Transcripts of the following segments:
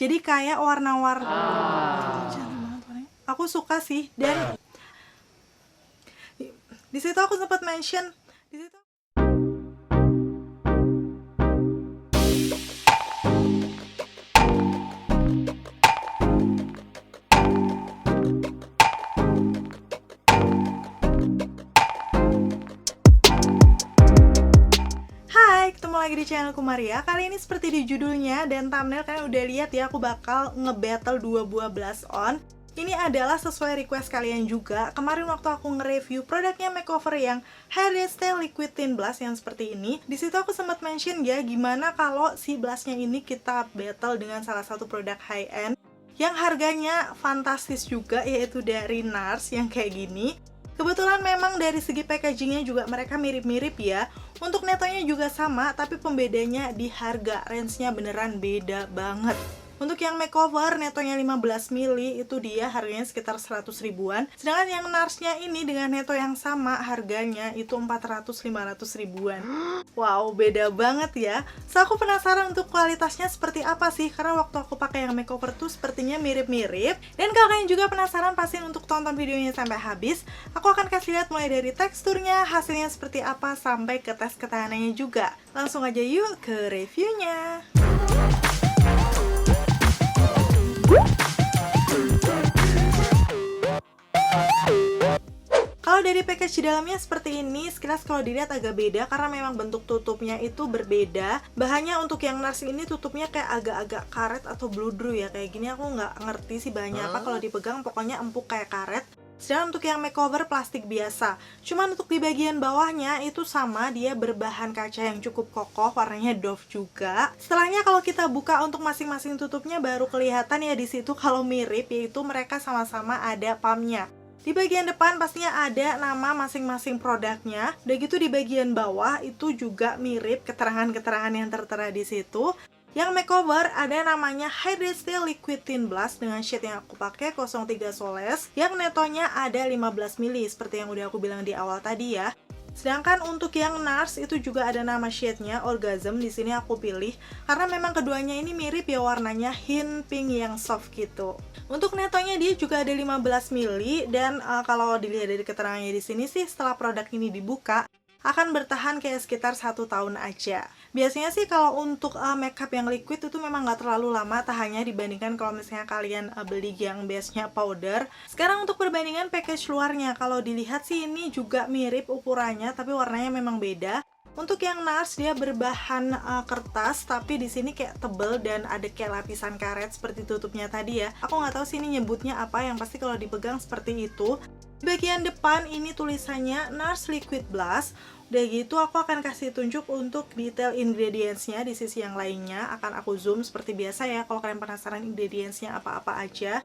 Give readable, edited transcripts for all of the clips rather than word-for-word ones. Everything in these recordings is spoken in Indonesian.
Jadi kayak warna-warni. Cantik banget warnanya. Aku suka sih, dan di situ aku sempat mention di situ. Hai, ketemu lagi di channelku Maria. Kali ini seperti di judulnya dan thumbnail kalian udah lihat ya, aku bakal nge-battle 2 buah blush on. Ini adalah sesuai request kalian juga. Kemarin waktu aku nge-review produknya makeover yang Hair Style Liquid Tint Blush yang seperti ini, di situ aku sempat mention ya, gimana kalau si blushnya ini kita battle dengan salah satu produk high-end yang harganya fantastis juga, yaitu dari NARS yang kayak gini. Kebetulan memang dari segi packagingnya juga mereka mirip-mirip ya. Untuk netonya juga sama, tapi pembedanya di harga, range-nya beneran beda banget. Untuk yang makeover netonya 15 ml itu dia harganya sekitar 100 ribuan. Sedangkan yang NARS-nya ini dengan neto yang sama harganya itu 400-500 ribuan. Wow, beda banget ya. So aku penasaran untuk kualitasnya seperti apa sih, karena waktu aku pakai yang makeover tuh sepertinya mirip-mirip. Dan kalau kalian juga penasaran, pasti untuk tonton videonya sampai habis. Aku akan kasih lihat mulai dari teksturnya, hasilnya seperti apa, sampai ke tes ketahanannya juga. Langsung aja yuk ke reviewnya. Kalau dari package di dalamnya seperti ini, sekilas kalau dilihat agak beda karena memang bentuk tutupnya itu berbeda. Bahannya untuk yang NARS ini tutupnya kayak agak-agak karet atau bludru ya, kayak gini. Aku nggak ngerti sih bahannya apa, kalau dipegang pokoknya empuk kayak karet. Sedangkan untuk yang makeover plastik biasa. Cuman untuk di bagian bawahnya itu sama, dia berbahan kaca yang cukup kokoh, warnanya doff juga. Setelahnya kalau kita buka untuk masing-masing tutupnya baru kelihatan ya di situ kalau mirip, yaitu mereka sama-sama ada pumpnya. Di bagian depan pastinya ada nama masing-masing produknya. Udah gitu di bagian bawah itu juga mirip keterangan-keterangan yang tertera di situ. Yang makeover ada namanya Hair Style Liquid Tint Blush dengan shade yang aku pakai 03 Soles, yang netonya ada 15 ml seperti yang udah aku bilang di awal tadi ya. Sedangkan untuk yang NARS itu juga ada nama shade-nya Orgasm. Di sini aku pilih karena memang keduanya ini mirip ya, warnanya hint pink yang soft gitu. Untuk netonya dia juga ada 15 ml dan kalau dilihat dari keterangannya di sini sih, setelah produk ini dibuka akan bertahan kayak sekitar 1 tahun aja. Biasanya sih kalau untuk makeup yang liquid itu memang nggak terlalu lama tahannya dibandingkan kalau misalnya kalian beli yang base-nya powder. Sekarang untuk perbandingan package luarnya, kalau dilihat sih ini juga mirip ukurannya, tapi warnanya memang beda. Untuk yang NARS dia berbahan kertas, tapi di sini kayak tebel dan ada kayak lapisan karet seperti tutupnya tadi ya. Aku nggak tahu sih ini nyebutnya apa, yang pasti kalau dipegang seperti itu. Bagian depan ini tulisannya NARS Liquid Blush. Udah gitu aku akan kasih tunjuk untuk detail ingredientsnya di sisi yang lainnya. Akan aku zoom seperti biasa ya, kalau kalian penasaran ingredientsnya apa-apa aja.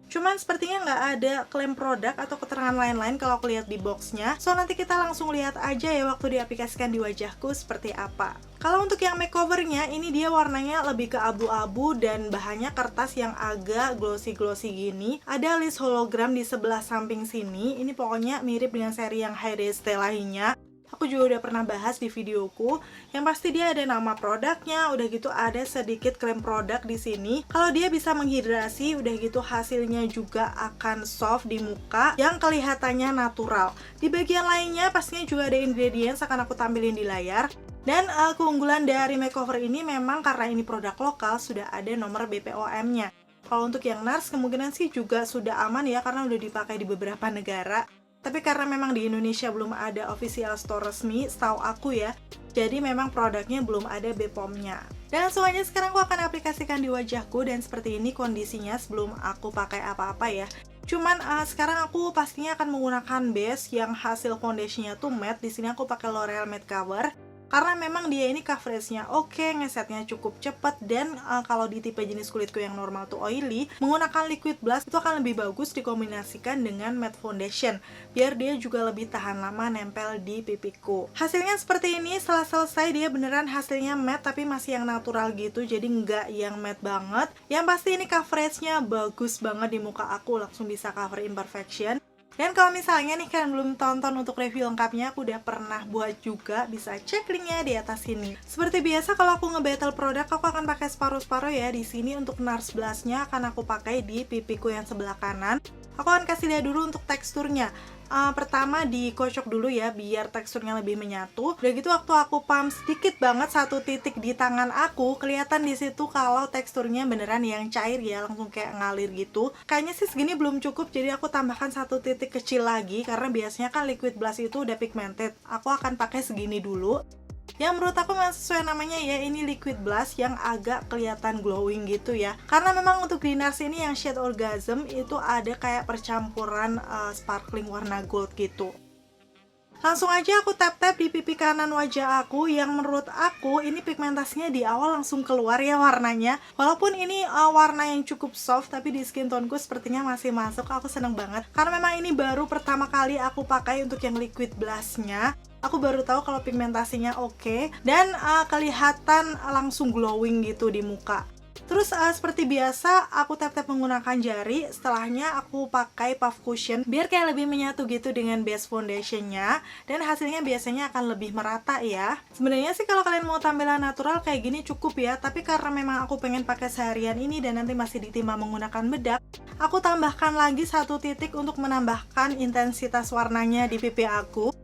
Cuman sepertinya nggak ada klaim produk atau keterangan lain-lain kalau aku lihat di boxnya. So nanti kita langsung lihat aja ya waktu diaplikasikan di wajahku seperti apa. Kalau untuk yang makeovernya, ini dia warnanya lebih ke abu-abu dan bahannya kertas yang agak glossy-glossy gini. Ada list hologram di sebelah samping sini. Ini pokoknya mirip dengan seri yang Hair Style lainnya. Aku juga udah pernah bahas di videoku. Yang pasti dia ada nama produknya, udah gitu ada sedikit klaim produk di sini. Kalau dia bisa menghidrasi, udah gitu hasilnya juga akan soft di muka yang kelihatannya natural. Di bagian lainnya pastinya juga ada ingredients, akan aku tampilin di layar. Dan keunggulan dari makeover ini memang karena ini produk lokal, sudah ada nomor BPOM-nya. Kalau untuk yang NARS kemungkinan sih juga sudah aman ya, karena udah dipakai di beberapa negara. Tapi karena memang di Indonesia belum ada official store resmi, setahu aku ya, jadi memang produknya belum ada BPOM-nya. Dan langsung aja sekarang aku akan aplikasikan di wajahku, dan seperti ini kondisinya sebelum aku pakai apa-apa ya. Cuman sekarang aku pastinya akan menggunakan base yang hasil foundationnya tuh matte. Di sini aku pakai L'Oreal Matte Cover. Karena memang dia ini coveragenya oke, ngesetnya cukup cepet, dan kalau di tipe jenis kulitku yang normal tuh oily, menggunakan liquid blush itu akan lebih bagus dikombinasikan dengan matte foundation, biar dia juga lebih tahan lama nempel di pipiku. Hasilnya seperti ini, setelah selesai dia beneran hasilnya matte tapi masih yang natural gitu, jadi nggak yang matte banget. Yang pasti ini coveragenya bagus banget di muka aku, langsung bisa cover imperfection. Dan kalau misalnya nih kalian belum tonton untuk review lengkapnya, aku udah pernah buat juga, bisa cek linknya di atas sini. Seperti biasa kalau aku nge-battle produk, aku akan pakai separuh-separuh ya. Di sini untuk NARS blushnya akan aku pakai di pipiku yang sebelah kanan. Aku akan kasih lihat dulu untuk teksturnya. Pertama dikocok dulu ya biar teksturnya lebih menyatu. Udah gitu waktu aku pump sedikit banget satu titik di tangan aku, kelihatan di situ kalau teksturnya beneran yang cair ya, langsung kayak ngalir gitu. Kayaknya sih segini belum cukup, jadi aku tambahkan satu titik kecil lagi karena biasanya kan liquid blush itu udah pigmented. Aku akan pakai segini dulu. Yang menurut aku memang sesuai namanya ya, ini liquid blush yang agak kelihatan glowing gitu ya. Karena memang untuk di NARS ini yang shade Orgasm itu ada kayak percampuran sparkling warna gold gitu. Langsung aja aku tap-tap di pipi kanan wajah aku, yang menurut aku ini pigmentasinya di awal langsung keluar ya warnanya. Walaupun ini warna yang cukup soft, tapi di skin toneku sepertinya masih masuk. Aku seneng banget karena memang ini baru pertama kali aku pakai untuk yang liquid blushnya. Aku baru tahu kalau pigmentasinya oke, dan kelihatan langsung glowing gitu di muka. Terus seperti biasa aku tap-tap menggunakan jari. Setelahnya aku pakai puff cushion biar kayak lebih menyatu gitu dengan base foundationnya, dan hasilnya biasanya akan lebih merata ya. Sebenarnya sih kalau kalian mau tampilan natural kayak gini cukup ya, tapi karena memang aku pengen pakai seharian ini dan nanti masih ditimbang menggunakan bedak, aku tambahkan lagi satu titik untuk menambahkan intensitas warnanya di pipi aku.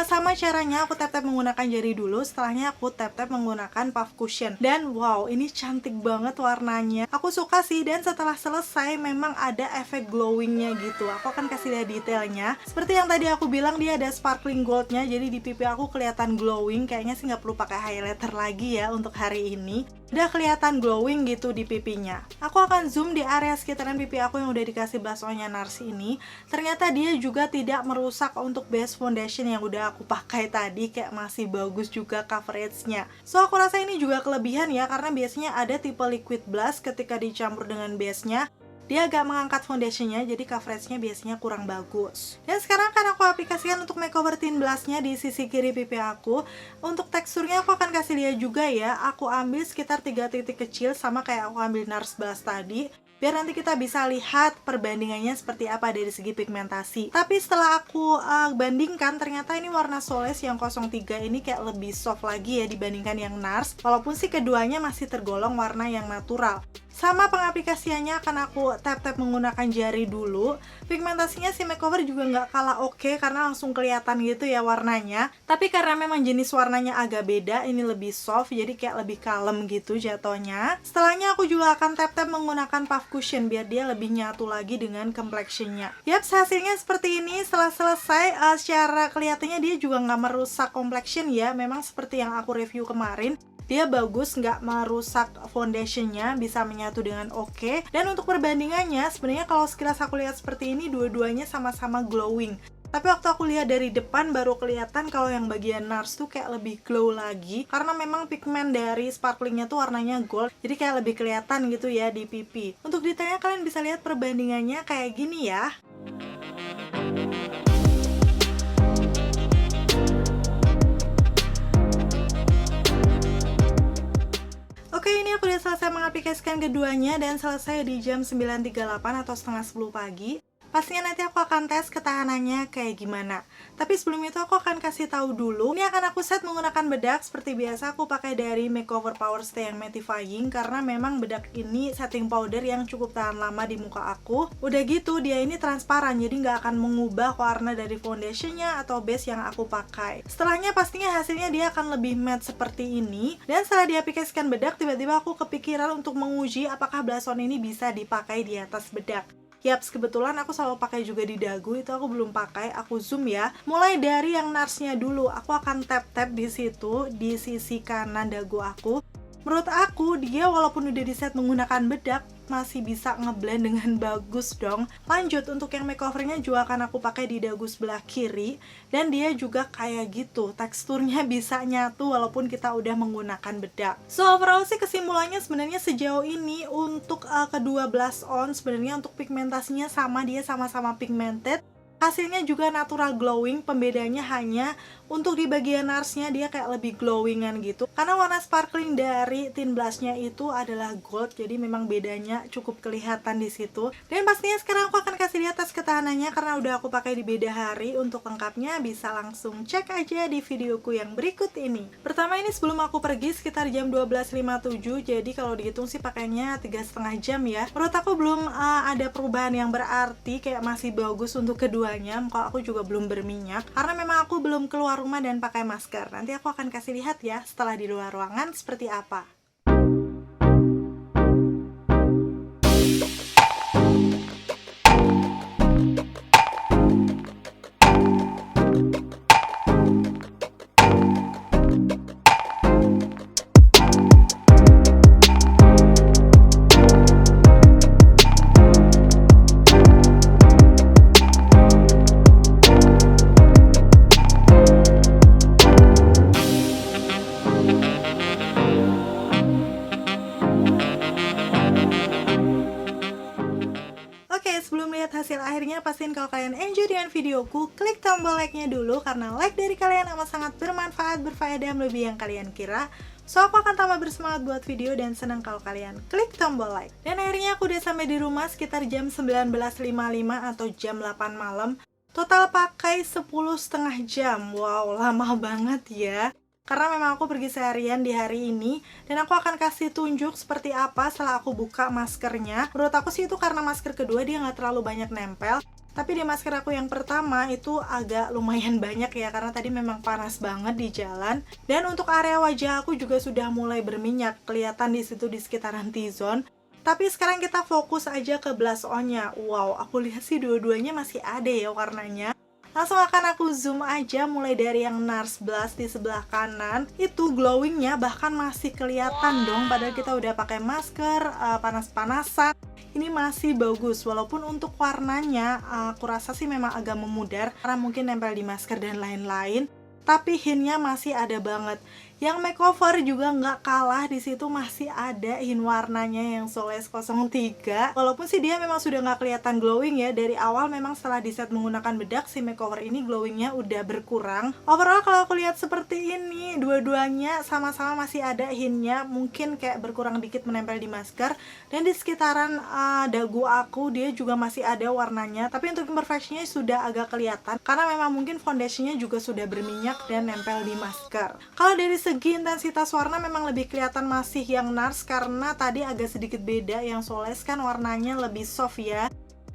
Sama caranya aku tap-tap menggunakan jari dulu, setelahnya aku tap-tap menggunakan puff cushion. Dan wow, ini cantik banget warnanya. Aku suka sih, dan setelah selesai memang ada efek glowingnya gitu. Aku akan kasih lihat detailnya. Seperti yang tadi aku bilang, dia ada sparkling goldnya, jadi di pipi aku kelihatan glowing. Kayaknya sih nggak perlu pakai highlighter lagi ya untuk hari ini. Udah kelihatan glowing gitu di pipinya. Aku akan zoom di area sekitaran pipi aku yang udah dikasih blush on-nya NARS ini. Ternyata dia juga tidak merusak untuk base foundation yang udah aku pakai tadi, kayak masih bagus juga coveragenya. So aku rasa ini juga kelebihan ya, karena biasanya ada tipe liquid blush ketika dicampur dengan base-nya, dia agak mengangkat foundationnya, jadi coveragenya biasanya kurang bagus. Dan sekarang kan aku aplikasikan untuk makeover tint blushnya di sisi kiri pipi aku. Untuk teksturnya aku akan kasih lihat juga ya. Aku ambil sekitar 3 titik kecil sama kayak aku ambil NARS blush tadi, biar nanti kita bisa lihat perbandingannya seperti apa dari segi pigmentasi. Tapi setelah aku bandingkan, ternyata ini warna Soles yang 03 ini kayak lebih soft lagi ya dibandingkan yang NARS, walaupun sih keduanya masih tergolong warna yang natural. Sama pengaplikasiannya akan aku tap-tap menggunakan jari dulu. Pigmentasinya si makeover juga nggak kalah oke, karena langsung kelihatan gitu ya warnanya. Tapi karena memang jenis warnanya agak beda, ini lebih soft, jadi kayak lebih kalem gitu jatuhnya. Setelahnya aku juga akan tap-tap menggunakan puff cushion biar dia lebih nyatu lagi dengan complexionnya. Yaps, hasilnya seperti ini. Setelah selesai, secara kelihatannya dia juga nggak merusak complexion ya. Memang seperti yang aku review kemarin, dia bagus, nggak merusak foundationnya, bisa menyatu dengan oke. Dan untuk perbandingannya, sebenarnya kalau sekilas aku lihat seperti ini, dua-duanya sama-sama glowing. Tapi waktu aku lihat dari depan baru kelihatan kalau yang bagian NARS tuh kayak lebih glow lagi, karena memang pigmen dari sparklingnya tuh warnanya gold, jadi kayak lebih kelihatan gitu ya di pipi. Untuk detailnya kalian bisa lihat perbandingannya kayak gini ya. Oke, ini aku udah selesai mengaplikasikan keduanya dan selesai di jam 9.38 atau setengah 10 pagi. Pastinya nanti aku akan tes ketahanannya kayak gimana. Tapi sebelum itu aku akan kasih tahu dulu. Ini akan aku set menggunakan bedak. Seperti biasa aku pakai dari Makeover Power Stay yang mattifying, karena memang bedak ini setting powder yang cukup tahan lama di muka aku. Udah gitu dia ini transparan, jadi nggak akan mengubah warna dari foundationnya atau base yang aku pakai. Setelahnya pastinya hasilnya dia akan lebih matte seperti ini. Dan setelah diaplikasikan bedak, tiba-tiba aku kepikiran untuk menguji apakah blush on ini bisa dipakai di atas bedak. Yaps, kebetulan aku selalu pakai juga di dagu, itu aku belum pakai. Aku zoom ya. Mulai dari yang NARS-nya dulu, aku akan tap-tap di situ, di sisi kanan dagu aku. Menurut aku, dia walaupun udah di set menggunakan bedak, masih bisa ngeblend dengan bagus dong. Lanjut, untuk yang makeovernya juga akan aku pakai di dagu sebelah kiri. Dan dia juga kayak gitu, teksturnya bisa nyatu walaupun kita udah menggunakan bedak. So overall sih kesimpulannya sebenarnya sejauh ini untuk kedua blush on, sebenarnya untuk pigmentasinya sama, dia sama-sama pigmented. Hasilnya juga natural glowing, pembedanya hanya untuk di bagian narsnya dia kayak lebih glowingan gitu. Karena warna sparkling dari Tint Blush-nya itu adalah gold, jadi memang bedanya cukup kelihatan di situ. Dan pastinya sekarang aku akan kasih lihat tes ketahanannya karena udah aku pakai di beda hari. Untuk lengkapnya bisa langsung cek aja di videoku yang berikut ini. Pertama ini sebelum aku pergi sekitar jam 12.57, jadi kalau dihitung sih pakainya 3,5 jam ya. Menurut aku belum ada perubahan yang berarti, kayak masih bagus untuk keduanya. Muka aku juga belum berminyak karena memang aku belum keluar rumah dan pakai masker. Nanti aku akan kasih lihat ya setelah di luar ruangan seperti apa. Sebelum lihat hasil akhirnya, pastiin kalau kalian enjoy dengan videoku, klik tombol like-nya dulu karena like dari kalian amat sangat bermanfaat, berfaedah melebihi yang kalian kira. So, aku akan tambah bersemangat buat video dan senang kalau kalian klik tombol like. Dan akhirnya aku udah sampai di rumah sekitar jam 19.55 atau jam 8 malam. Total pakai 10,5 jam. Wow, lama banget ya. Karena memang aku pergi seharian di hari ini, dan aku akan kasih tunjuk seperti apa setelah aku buka maskernya. Menurut aku sih itu karena masker kedua dia nggak terlalu banyak nempel, tapi di masker aku yang pertama itu agak lumayan banyak ya, karena tadi memang panas banget di jalan. Dan untuk area wajah aku juga sudah mulai berminyak, kelihatan di situ di sekitaran T-zone. Tapi sekarang kita fokus aja ke blush on-nya. Wow, aku lihat sih dua-duanya masih ada ya warnanya. Langsung akan aku zoom aja, mulai dari yang NARS Blush di sebelah kanan. Itu glowingnya bahkan masih kelihatan dong, padahal kita udah pakai masker, panas-panasan. Ini masih bagus, walaupun untuk warnanya aku rasa sih memang agak memudar karena mungkin nempel di masker dan lain-lain. Tapi hintnya masih ada banget. Yang makeover juga nggak kalah, di situ masih ada hint warnanya yang Soles 03. Walaupun sih dia memang sudah nggak kelihatan glowing ya dari awal, memang setelah di set menggunakan bedak si makeover ini glowingnya udah berkurang. Overall kalau aku lihat seperti ini, dua-duanya sama-sama masih ada hintnya, mungkin kayak berkurang dikit menempel di masker, dan di sekitaran dagu aku dia juga masih ada warnanya. Tapi untuk imperfectionnya sudah agak kelihatan karena memang mungkin foundationnya juga sudah berminyak dan nempel di masker. Kalau dari segi intensitas warna memang lebih kelihatan masih yang NARS karena tadi agak sedikit beda, yang Soles kan warnanya lebih soft ya.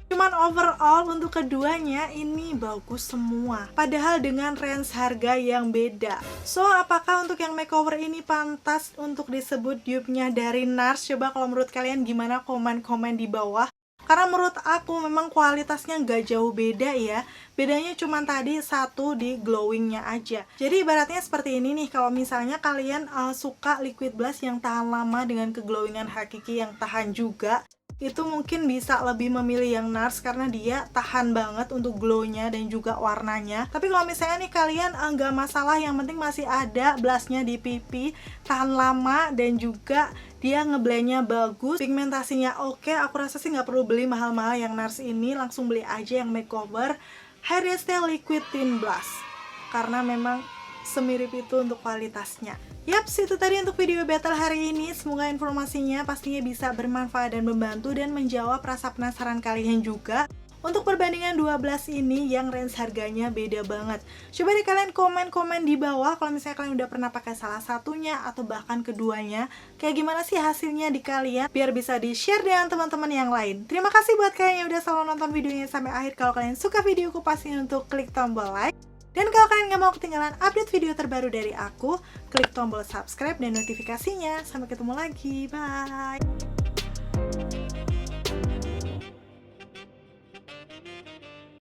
Cuman overall untuk keduanya ini bagus semua, padahal dengan range harga yang beda. So, apakah untuk yang makeover ini pantas untuk disebut dupe-nya dari NARS? Coba kalau menurut kalian gimana, komen-komen di bawah. Karena menurut aku memang kualitasnya nggak jauh beda ya. Bedanya cuma tadi satu di glowingnya aja. Jadi ibaratnya seperti ini nih, kalau misalnya kalian suka liquid blush yang tahan lama dengan keglowingan hakiki yang tahan juga, itu mungkin bisa lebih memilih yang NARS karena dia tahan banget untuk glownya dan juga warnanya. Tapi kalau misalnya nih kalian nggak masalah, yang penting masih ada blushnya di pipi, tahan lama, dan juga dia ngeblendnya bagus, pigmentasinya oke, aku rasa sih nggak perlu beli mahal-mahal yang NARS ini, langsung beli aja yang makeover Harry Styles Liquid Tint Blush karena memang semirip itu untuk kualitasnya. Yaps, itu tadi untuk video battle hari ini. Semoga informasinya pastinya bisa bermanfaat dan membantu dan menjawab rasa penasaran kalian juga. Untuk perbandingan 12 ini yang range harganya beda banget. Coba deh kalian komen-komen di bawah kalau misalnya kalian udah pernah pakai salah satunya atau bahkan keduanya. Kayak gimana sih hasilnya di kalian, biar bisa di-share dengan teman-teman yang lain. Terima kasih buat kalian yang udah selalu nonton videonya sampai akhir. Kalau kalian suka videoku, pastiin untuk klik tombol like. Dan kalau kalian gak mau ketinggalan update video terbaru dari aku, klik tombol subscribe dan notifikasinya. Sampai ketemu lagi, bye!